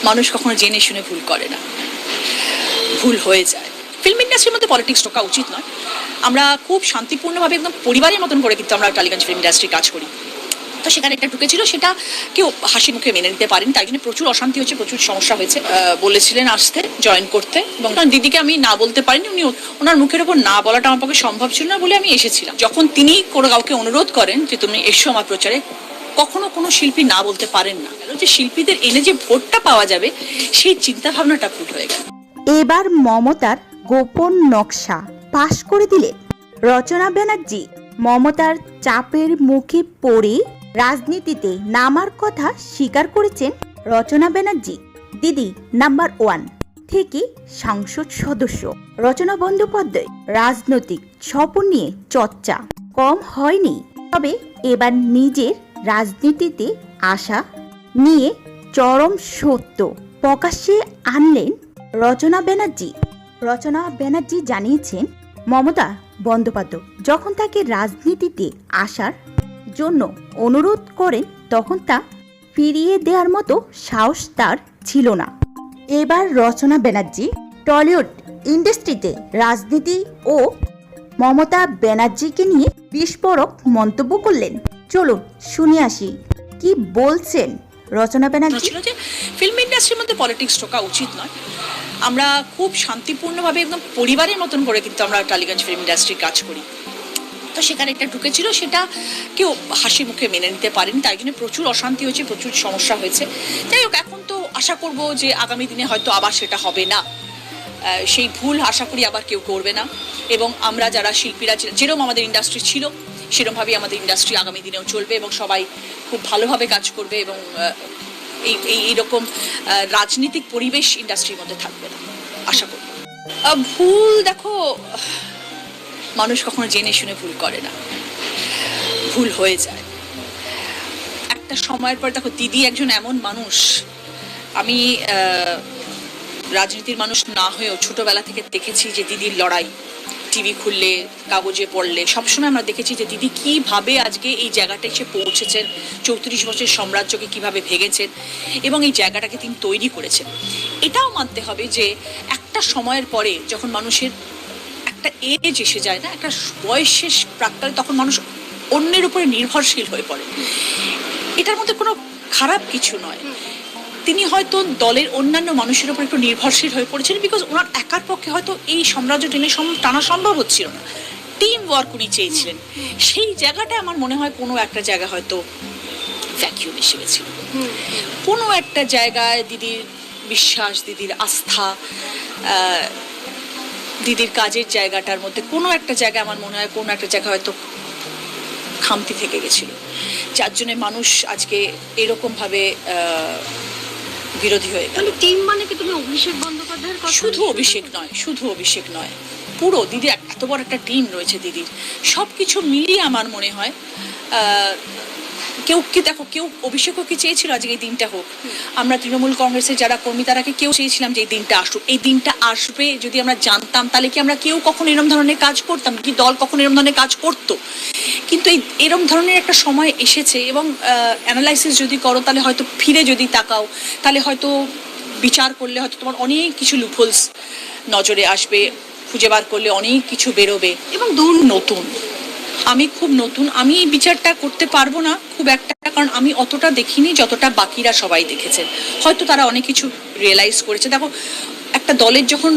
মানুষ কখনো জেনে শুনে ভুল করে না, ভুল হয়ে যায়। ফিল্ম ইন্ডাস্ট্রির মধ্যে পলিটিক্স ঢোকা উচিত নয়। আমরা খুব শান্তিপূর্ণভাবে একদম পরিবারের মতন করে কিন্তু আমরা টালিগঞ্জ ফিল্ম ইন্ডাস্ট্রি কাজ করি। তো সেখানে একটা ঢুকেছিল, সেটা কেউ হাসি মুখে মেনে নিতে পারেনি, তাই জন্য প্রচুর অশান্তি হয়েছে, প্রচুর সমস্যা হয়েছে। বলেছিলেন আসতে, জয়েন করতে, এবং দিদিকে আমি না বলতে পারিনি। উনি ওনার মুখের ওপর না বলাটা আমার পক্ষে সম্ভব ছিল না বলে আমি এসেছিলাম। যখন তিনি কোনো কাউকে অনুরোধ করেন যে তুমি এসো আমার প্রচারে, কখনো কোনো শিল্পী না বলতে পারেন না। যে শিল্পীদের এনে যে ভোটটা পাওয়া যাবে সেই চিন্তা ভাবনাটা ভুল হয়ে গেল। এবার মমতার গোপন নকশা পাশ করে দিলেন রচনা ব্যানার্জি। মমতার চাপের মুখে পড়ে রাজনীতিতে নামার কথা স্বীকার করেছেন রচনা ব্যানার্জি। দিদি নাম্বার 1 থেকে সংসদ সদস্য রচনা বন্দ্যোপাধ্যায় রাজনৈতিক স্বপ্ন নিয়ে চর্চা কম হয়নি। তবে এবার নিজের রাজনীতিতে আসা নিয়ে চরম সত্য প্রকাশ্যে আনলেন রচনা ব্যানার্জি। রচনা ব্যানার্জি জানিয়েছেন, মমতা বন্দ্যোপাধ্যায় যখন তাকে রাজনীতিতে আসার জন্য অনুরোধ করেন তখন তা ফিরিয়ে দেওয়ার মতো সাহস তার ছিল না। এবার রচনা ব্যানার্জি টলিউড ইন্ডাস্ট্রিতে রাজনীতি ও মমতা ব্যানার্জিকে নিয়ে বিস্ফোরক মন্তব্য করলেন। চলুন শুনে আসি কি বলছেন রচনা ব্যানার্জি। ফিল্ম ইন্ডাস্ট্রির মধ্যে পলিটিক্স ঢোকা উচিত নয়। আমরা খুব শান্তিপূর্ণভাবে একদম পরিবারের মতন করে কিন্তু আমরা টালিগঞ্জ ফিল্ম ইন্ডাস্ট্রি কাজ করি। তো সেখানে একটা ঢুকেছিল, সেটা কেউ হাসি মুখে মেনে নিতে পারেনি, তাই জন্য প্রচুর অশান্তি হয়েছে, প্রচুর সমস্যা হয়েছে। যাই হোক, এখন তো আশা করব যে আগামী দিনে হয়তো আবার সেটা হবে না। সেই ভুল আশা করি আবার কেউ করবে না। এবং আমরা যারা শিল্পীরা যেরকম আমাদের ইন্ডাস্ট্রি ছিল সেরকমভাবেই আমাদের ইন্ডাস্ট্রি আগামী দিনেও চলবে এবং সবাই খুব ভালোভাবে কাজ করবে এবং এইরকম রাজনীতিক পরিবেশ ইন্ডাস্ট্রির মধ্যে থাকবে না আশা করি। ভুল, দেখো, মানুষ কখনো জেনে শুনে ভুল করে না, ভুল হয়ে যায়। একটা সময়ের পর দেখো, দিদি একজন এমন মানুষ, আমি রাজনীতির মানুষ না হয়েও ছোটবেলা থেকে দেখেছি যে দিদির লড়াই, টিভি খুললে কাগজে পড়লে সবসময় আমরা দেখেছি যে দিদি কিভাবে আজকে এই জায়গাটা এসে পৌঁছেছেন, 34 বছরের সাম্রাজ্যকে কিভাবে ভেঙেছেন এবং এই জায়গাটাকে তিনি তৈরি করেছেন। এটাও মানতে হবে যে একটা সময়ের পরে যখন মানুষের একটা এজ এসে যায় না, একটা বয়স শেষ প্রাক্কালে, তখন মানুষ অন্যের উপরে নির্ভরশীল হয়ে পড়ে। এটার মধ্যে কোনো খারাপ কিছু নয়। তিনি হয়তো দলের অন্যান্য মানুষের উপর একটু নির্ভরশীল হয়ে পড়েছিলেন, বিকজ ওনার একার পক্ষে হয়তো এই সাম্রাজ্য টানা সম্ভব হচ্ছিল না। টিম ওয়ার্ক উনি চেয়েছিলেন। সেই জায়গাটা আমার মনে হয় কোনো একটা জায়গা হয়তো ভ্যাকিউম এসে গেছিল। কোনো একটা জায়গায় দিদির বিশ্বাস, দিদির আস্থা, দিদির কাজের জায়গাটার মধ্যে কোনো একটা জায়গায় আমার মনে হয় কোনো একটা জায়গা হয়তো খামতি থেকে গেছিল, যার জন্য মানুষ আজকে এরকম ভাবে বিরোধী হয়ে গেল। টিম মানে কি তুমি অভিষেক বন্দ্যোপাধ্যায়ের কথা? শুধু অভিষেক নয়, পুরো দিদি এত বড় একটা টিম রয়েছে দিদির। সবকিছু মিলিয়ে আমার মনে হয় কেউ অভিষেকও কি চেয়েছিল আজকে এই দিনটা হোক? আমরা তৃণমূল কংগ্রেসের যারা কর্মী তারা কেউ চেয়েছিলাম যে এই দিনটা আসুক? এই দিনটা আসবে যদি আমরা জানতাম, তাহলে কি আমরা কেউ কখনো এরম ধরনের কাজ করতাম? কি দল কখনো এরম ধরনের কাজ করতো? কিন্তু এরম ধরনের একটা সময় এসেছে এবং অ্যানালাইসিস যদি করো, তাহলে হয়তো ফিরে যদি তাকাও, তাহলে হয়তো বিচার করলে হয়তো তোমার অনেক কিছু লুপহোলস নজরে আসবে, খুঁজে বার করলে অনেক কিছু বেরোবে। এবং নতুন, আমি খুব নতুন, আমি এই বিচারটা করতে পারবো না খুব একটা, কারণ আমি অতটা দেখিনি যতটা বাকিরা সবাই দেখেছেন। হয়তো তারা অনেক কিছু রিয়েলাইজ করেছে। দেখো, একটা দলের যখন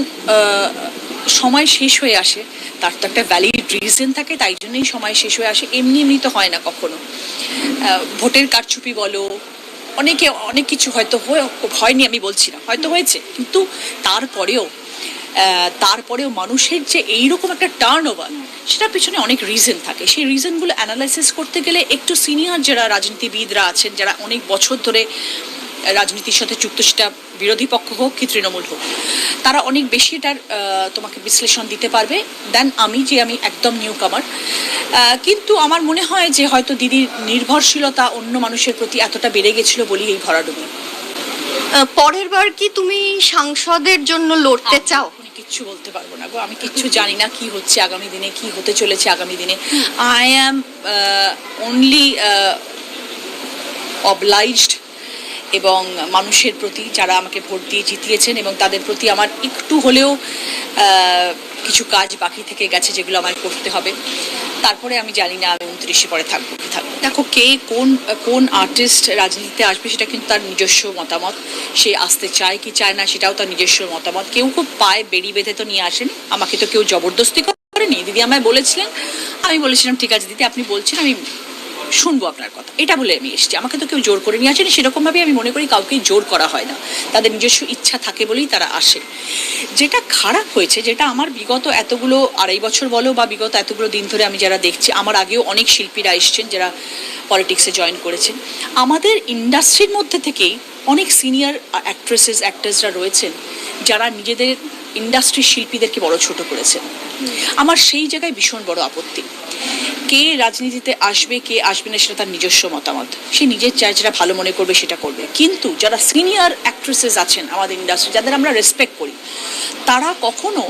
সময় শেষ হয়ে আসে তার তো একটা ভ্যালিড রিজন থাকে, তাই জন্যই সময় শেষ হয়ে আসে। এমনি তো হয় না কখনো। ভোটের কারচুপি বলো, অনেক কিছু হয়তো হয়নি, আমি বলছি না, হয়তো হয়েছে, কিন্তু তারপরেও মানুষের যে এইরকম একটা টার্ন ওভার, সেটার পিছনে অনেক রিজন থাকে। সেই রিজনগুলো অ্যানালাইসিস করতে গেলে একটু সিনিয়র যারা রাজনীতিবিদরা আছেন, যারা অনেক বছর ধরে রাজনীতির সাথে যুক্ত, সেটা বিরোধী পক্ষ হোক কি তৃণমূল হোক, তারা অনেক বেশি এটার তোমাকে বিশ্লেষণ দিতে পারবে দেন আমি একদম নিউ কামার। কিন্তু আমার মনে হয় যে হয়তো দিদির নির্ভরশীলতা অন্য মানুষের প্রতি এতটা বেড়ে গেছিল বলেই এই ভরাডুবি। পরের বার কি তুমি সাংসদের জন্য লড়তে চাও? কিচ্ছু বলতে পারবো না গো, আমি কিচ্ছু জানি না কি হচ্ছে আগামী দিনে, কি হতে চলেছে আগামী দিনে। আই অ্যাম অনলি অবলাইজড এবং মানুষের প্রতি যারা আমাকে ভোট দিয়ে জিতিয়েছেন এবং তাদের প্রতি আমার একটু হলেও কিছু কাজ বাকি থেকে গেছে যেগুলো আমার করতে হবে। তারপরে আমি জানি না আমি 29 পরে থাকবো কি থাকবো। দেখো কে কোন আর্টিস্ট রাজনীতিতে আসবে সেটা কিন্তু তার নিজস্ব মতামত, সে আসতে চায় কি চায় না সেটাও তার নিজস্ব মতামত। কেউ খুব পায়ে বেড়ি বেঁধে তো নিয়ে আসেনি, আমাকে তো কেউ জবরদস্তি করেনি। দিদি আমায় বলেছিলেন, আমি বলেছিলাম ঠিক আছে দিদি আপনি বলছেন আমি শুনবো আপনার কথা, এটা বলে আমি এসেছি। আমাকে তো কেউ জোর করে নিয়ে আসেনি, সেরকমভাবে আমি মনে করি কাউকেই জোর করা হয় না, তাদের নিজস্ব ইচ্ছা থাকে বলেই তারা আসে। যেটা খারাপ হয়েছে, যেটা আমার বিগত এতগুলো 2.5 বছর বলো বা বিগত এতগুলো দিন ধরে আমি যারা দেখছি, আমার আগেও অনেক শিল্পীরা এসছেন যারা পলিটিক্সে জয়েন করেছেন, আমাদের ইন্ডাস্ট্রির মধ্যে থেকেই অনেক সিনিয়র অ্যাক্ট্রেসরা রয়েছেন যারা নিজেদের ইন্ডাস্ট্রির শিল্পীদেরকে বড় ছোট করেছেন। আমার সেই জায়গায় ভীষণ বড় আপত্তি। কে রাজনীতিতে আসবে কে আসবে না সেটা তার নিজস্ব মতামত, সে নিজের চায় যেটা ভালো মনে করবে সেটা করবে। কিন্তু যারা সিনিয়র অ্যাক্ট্রেসেস আছেন আমাদের ইন্ডাস্ট্রি, যাদের আমরা রেসপেক্ট করি, তারা কখনো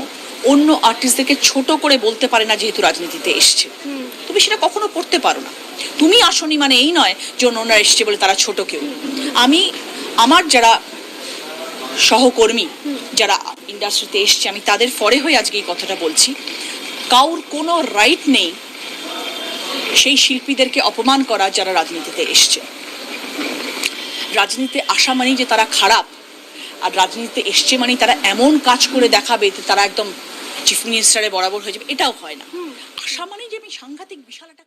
অন্য আর্টিস্টদেরকে ছোট করে বলতে পারে না যেহেতু রাজনীতিতে এসছে। তুমি সেটা কখনো করতে পারো না। তুমি আসনি মানে এই নয় যে অন্যরা এসছে বলে তারা ছোট কেউ। আমি আমার যারা সহকর্মী যারা ইন্ডাস্ট্রিতে এসছে আমি তাদের ফরে হয়ে আজকে এই কথাটা বলছি, কাউর কোনো রাইট নেই সেই শিল্পীদেরকে অপমান করা যারা রাজনীতিতে এসছে। রাজনীতিতে আসা মানেই যে তারা খারাপ, আর রাজনীতিতে এসছে মানেই তারা এমন কাজ করে দেখাবে যে তারা একদম চিফ মিনিস্টারে বরাবর হয়ে যাবে, এটাও হয় না। আসা মানেই যে আমি সাংঘাতিক বিশাল একটা